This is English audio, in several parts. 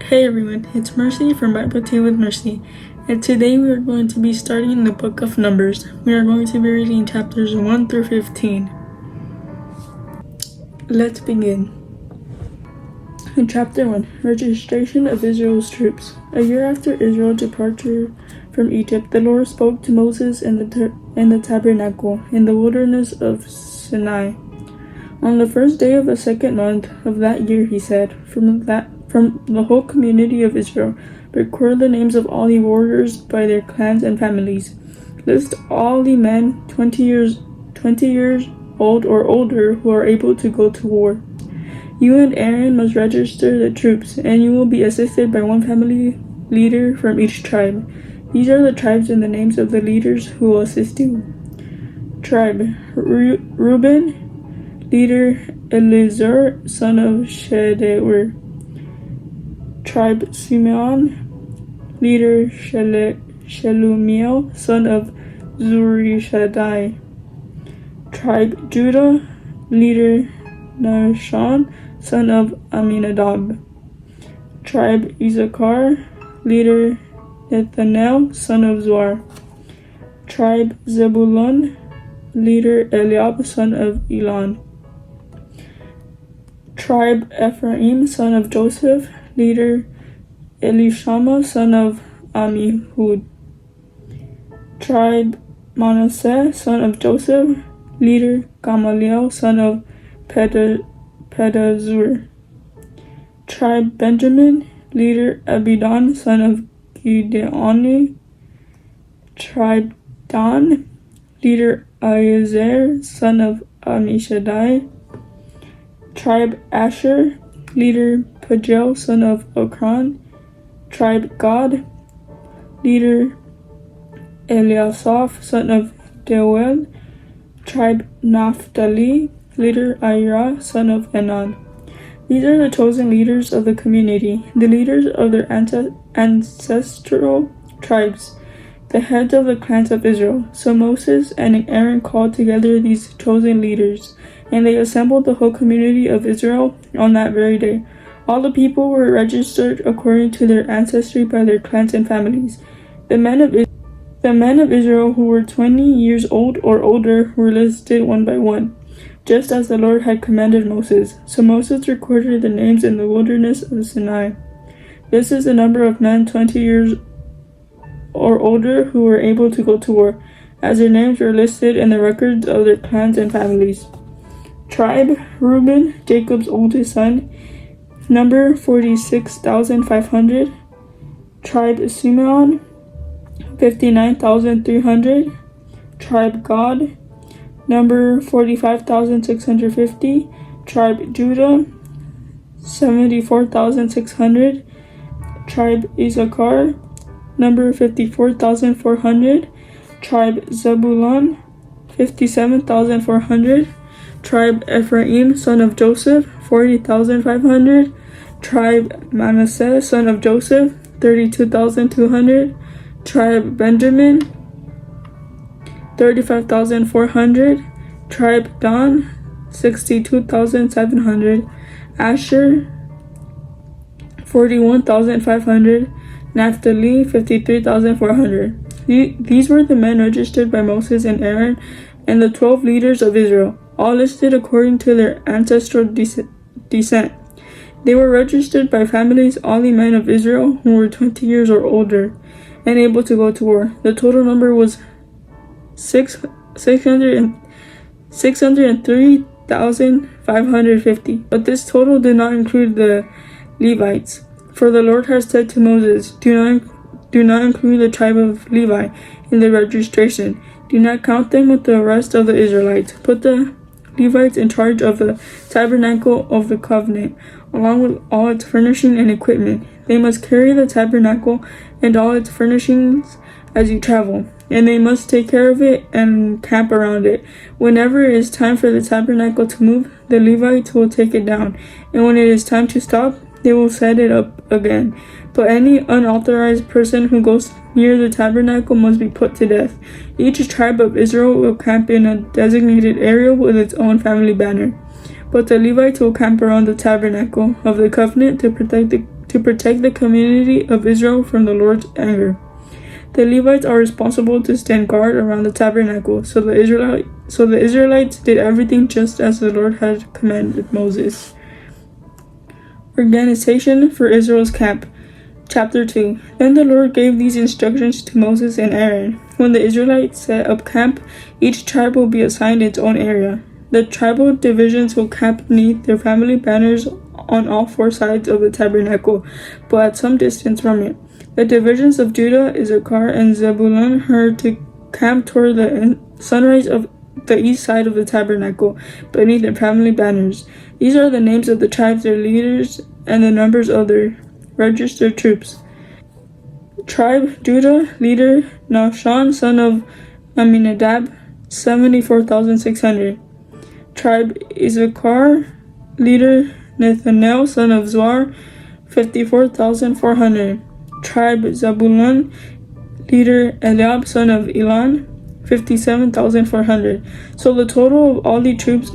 Hey everyone, it's Mercy from Bible Tea with Mercy, and today we are going to be starting the book of Numbers. We are going to be reading chapters 1 through 15. Let's begin. In chapter 1, registration of Israel's troops. A year after Israel's departure from Egypt, the Lord spoke to Moses in the tabernacle in the wilderness of Sinai. On the first day of the second month of that year, he said, From the whole community of Israel, record the names of all the warriors by their clans and families. List all the men 20 years old or older who are able to go to war. You and Aaron must register the troops, and you will be assisted by one family leader from each tribe. These are the tribes and the names of the leaders who will assist you. Tribe Reuben, leader Elizur, son of Shedeur. Tribe Simeon, leader Shelumiel, son of Zurishaddai. Tribe Judah, leader Nahshon, son of Aminadab. Tribe Issachar, leader Nethanel, son of Zuar. Tribe Zebulun, leader Eliab, son of Elon. Tribe Ephraim, son of Joseph, leader Elishama, son of Ammihud. Tribe Manasseh, son of Joseph, leader Gamaliel, son of Pedazur. Tribe Benjamin, leader Abidan, son of Gideoni. Tribe Dan, leader Aiezer, son of Ammishaddai. Tribe Asher, leader Pagiel, son of Okran. Tribe Gad, leader Eliasaph, son of Deuel. Tribe Naphtali, leader Ira, son of Enan. These are the chosen leaders of the community, the leaders of their ancestral tribes, the heads of the clans of Israel. So Moses and Aaron called together these chosen leaders, and they assembled the whole community of Israel on that very day. All the people were registered according to their ancestry by their clans and families. The men of Israel who were 20 years old or older were listed one by one, just as the Lord had commanded Moses. So Moses recorded the names in the wilderness of Sinai. This is the number of men 20 years or older who were able to go to war, as their names were listed in the records of their clans and families. Tribe Reuben, Jacob's oldest son, number 46,500. Tribe Simeon, 59,300. Tribe Gad, number 45,650. Tribe Judah, 74,600. Tribe Issachar, number 54,400. Tribe Zebulun, 57,400. Tribe Ephraim, son of Joseph, 40,500. Tribe Manasseh, son of Joseph, 32,200. Tribe Benjamin, 35,400. Tribe Dan, 62,700. Asher, 41,500. Naphtali, 53,400. These were the men registered by Moses and Aaron and the 12 leaders of Israel, all listed according to their ancestral descent. They were registered by families, all the men of Israel who were 20 years or older and able to go to war. The total number was 603,550. But this total did not include the Levites. For the Lord has said to Moses, Do not include the tribe of Levi in the registration. Do not count them with the rest of the Israelites. Put the Levites in charge of the tabernacle of the covenant, along with all its furnishing and equipment. They must carry the tabernacle and all its furnishings as you travel, and they must take care of it and camp around it. Whenever it is time for the tabernacle to move, the Levites will take it down, and when it is time to stop, they will set it up again. But any unauthorized person who goes near the tabernacle must be put to death. Each tribe of Israel will camp in a designated area with its own family banner. But the Levites will camp around the tabernacle of the covenant to to protect the community of Israel from the Lord's anger. The Levites are responsible to stand guard around the tabernacle, so the Israelites did everything just as the Lord had commanded Moses. Organization for Israel's camp. Chapter 2. Then the Lord gave these instructions to Moses and Aaron. When the Israelites set up camp, each tribe will be assigned its own area. The tribal divisions will camp beneath their family banners on all four sides of the tabernacle, but at some distance from it. The divisions of Judah, Issachar, and Zebulun are to camp toward the sunrise of the east side of the tabernacle, beneath their family banners. These are the names of the tribes, their leaders, and the numbers of their registered troops. Tribe Judah, leader Nahshon, son of Amminadab, 74,600. Tribe Issachar, leader Nathanael, son of Zuar, 54,400. Tribe Zebulun, leader Eliab, son of Elon, 57,400. So the total of all the troops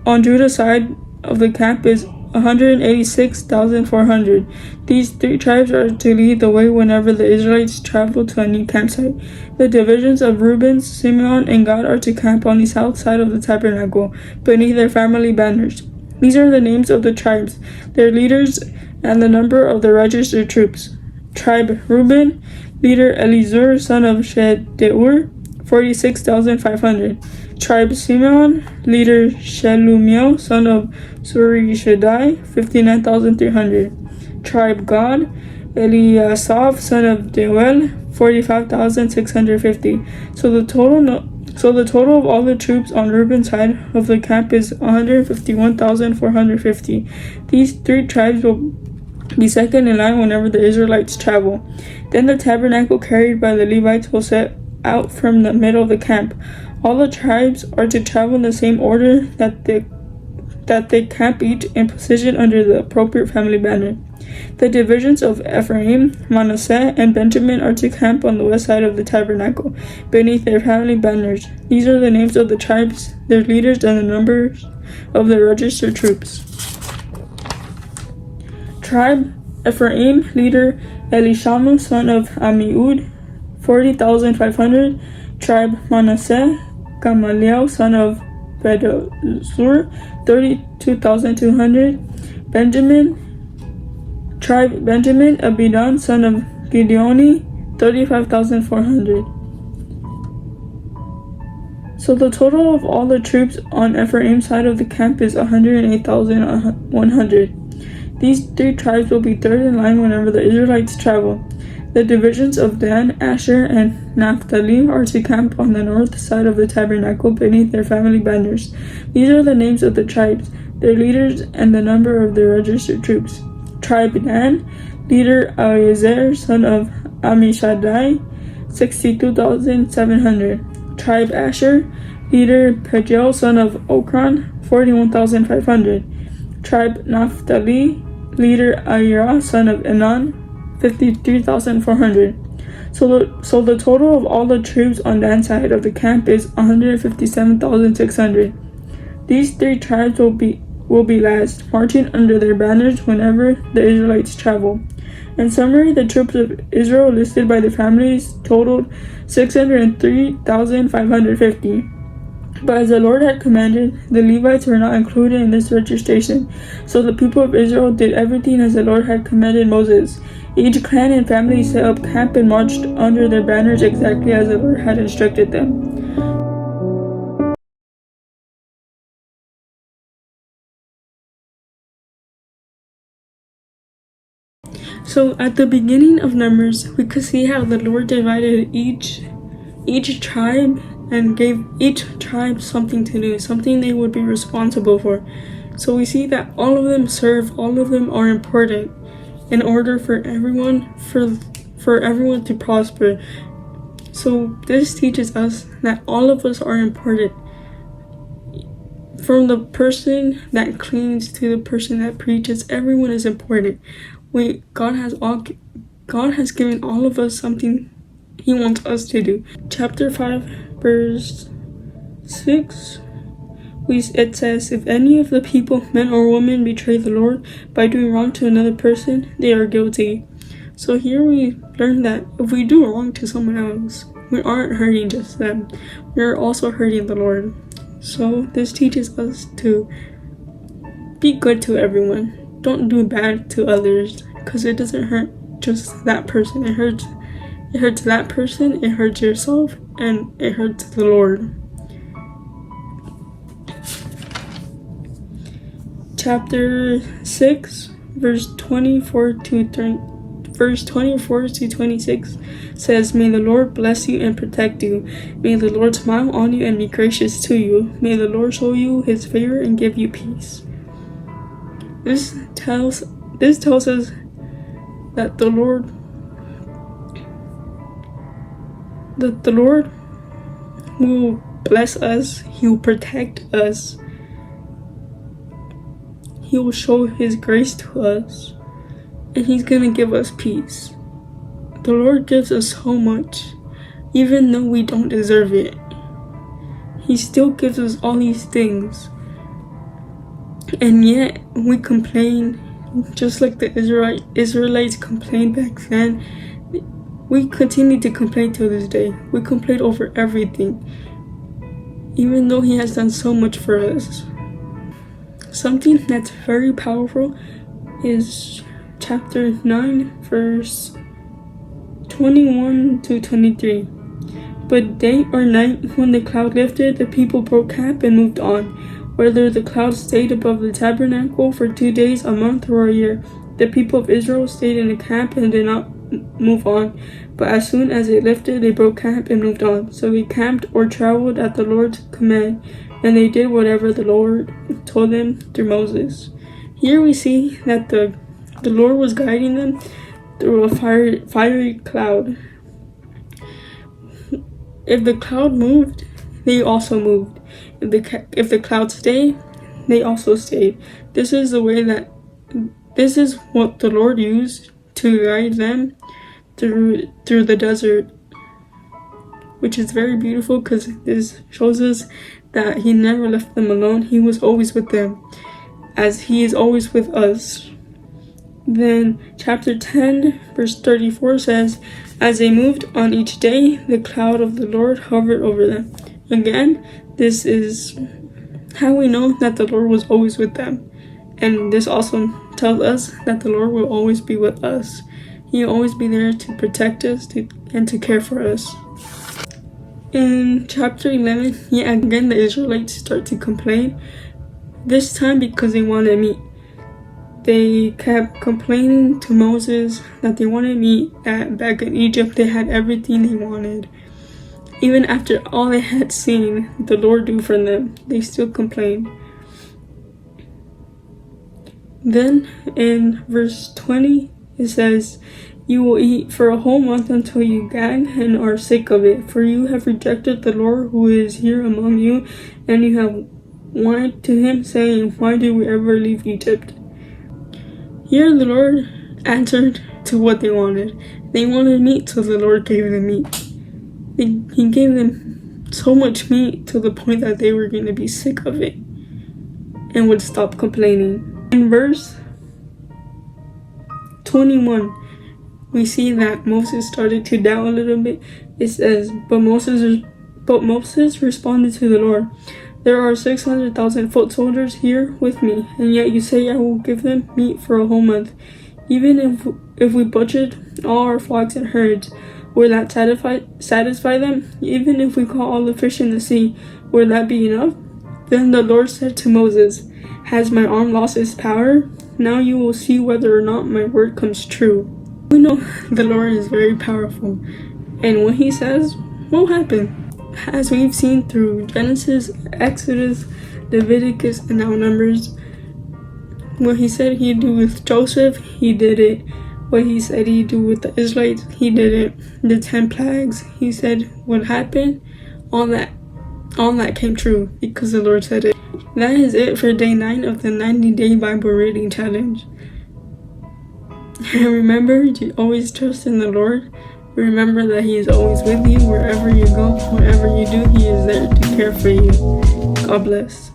on Judah's side of the camp is 186,400. These three tribes are to lead the way whenever the Israelites travel to a new campsite. The divisions of Reuben, Simeon, and Gad are to camp on the south side of the tabernacle, beneath their family banners. These are the names of the tribes, their leaders, and the number of the registered troops. Tribe Reuben, leader Elizur, son of Shedeur, 46,500. Tribe Simeon, leader Shelumiel, son of Surishadai, 59,300. Tribe Gad, Eliasaph, son of Deuel, 45,650. So the total of all the troops on Reuben's side of the camp is 151,450. These three tribes will be second in line whenever the Israelites travel. Then the tabernacle carried by the Levites will set out from the middle of the camp. All the tribes are to travel in the same order that they camp each in position under the appropriate family banner. The divisions of Ephraim, Manasseh, and Benjamin are to camp on the west side of the tabernacle, beneath their family banners. These are the names of the tribes, their leaders, and the numbers of their registered troops. Tribe Ephraim, leader Elishamu, son of Ammiud, 40,500. Tribe Manasseh, Gamaliel, son of Pedazur, 32,200. Tribe Benjamin, Abidan, son of Gideoni, 35,400. So the total of all the troops on Ephraim's side of the camp is 108,100. These three tribes will be third in line whenever the Israelites travel. The divisions of Dan, Asher, and Naphtali are to camp on the north side of the tabernacle beneath their family banners. These are the names of the tribes, their leaders, and the number of their registered troops. Tribe Dan, leader Eliezer, son of Ammishaddai, 62,700. Tribe Asher, leader Pagiel, son of Okran, 41,500. Tribe Naphtali, leader Ahira, son of Enan, 53,400. So the total of all the troops on Dan's side of the camp is 157,600. These three tribes will be last, marching under their banners whenever the Israelites travel. In summary, the troops of Israel listed by the families totaled 603,550. But as the Lord had commanded, the Levites were not included in this registration. So the people of Israel did everything as the Lord had commanded Moses. Each clan and family set up camp and marched under their banners exactly as the Lord had instructed them. So at the beginning of Numbers, we could see how the Lord divided each tribe and gave each tribe something to do, something they would be responsible for. So we see that all of them serve, all of them are important in order for everyone to prosper. So this teaches us that all of us are important. From the person that cleans to the person that preaches, everyone is important. God has given all of us something He wants us to do. Chapter 5, verse 6. it says, if any of the people, men or women, betray the Lord by doing wrong to another person, they are guilty. So here we learn that if we do wrong to someone else, we aren't hurting just them, we're also hurting the Lord. So this teaches us to be good to everyone. Don't do bad to others, because it doesn't hurt just that person. It hurts that person, it hurts yourself, and it hurts the Lord. Chapter 6, verse 24 to 26 says, May the Lord bless you and protect you. May the Lord smile on you and be gracious to you. May the Lord show you his favor and give you peace. This tells us that the Lord will bless us, he will protect us, he will show his grace to us, and he's gonna give us peace. The Lord gives us so much, even though we don't deserve it. He still gives us all these things, and yet we complain, just like the Israelites complained back then. We continue to complain till this day. We complain over everything, even though he has done so much for us. Something that's very powerful is chapter 9, verse 21 to 23. But day or night, when the cloud lifted, the people broke camp and moved on. Whether the cloud stayed above the tabernacle for 2 days, a month, or a year, the people of Israel stayed in the camp and did not move on. But as soon as it lifted, they broke camp and moved on. So they camped or traveled at the Lord's command, and they did whatever the Lord told them through Moses. Here we see that the Lord was guiding them through a fiery cloud. If the cloud moved, they also moved. If the cloud stayed, they also stayed. This is what the Lord used to guide them through the desert, which is very beautiful, because this shows us that he never left them alone. He was always with them, as he is always with us. Then chapter 10, verse 34 says, As they moved on each day, the cloud of the Lord hovered over them. Again, this is how we know that the Lord was always with them. And this also tells us that the Lord will always be with us. He will always be there to protect us and to care for us. In chapter 11, again the Israelites start to complain. This time because they wanted meat. They kept complaining to Moses that they wanted meat, that back in Egypt they had everything they wanted. Even after all they had seen the Lord do for them, they still complained. Then in verse 20 it says, You will eat for a whole month until you gag and are sick of it, for you have rejected the Lord who is here among you, and you have whined to him, saying, Why did we ever leave Egypt? Here the Lord answered to what they wanted. They wanted meat, so the Lord gave them meat. He gave them so much meat to the point that they were going to be sick of it and would stop complaining. In verse 21, we see that Moses started to doubt a little bit. It says, But Moses responded to the Lord, There are 600,000 foot soldiers here with me, and yet you say I will give them meat for a whole month. Even if we butchered all our flocks and herds, would that satisfy them? Even if we caught all the fish in the sea, would that be enough? Then the Lord said to Moses, Has my arm lost its power? Now you will see whether or not my word comes true. We know the Lord is very powerful, and what he says will happen. As we've seen through Genesis, Exodus, Leviticus, and now Numbers, what he said he'd do with Joseph, he did it. What he said he'd do with the Israelites, he did it. The 10 plagues he said would happen, all that came true because the Lord said it. That is it for day 9 of the 90-day Bible reading challenge. And remember to always trust in the Lord. Remember that he is always with you wherever you go, whatever you do, he is there to care for you. God bless.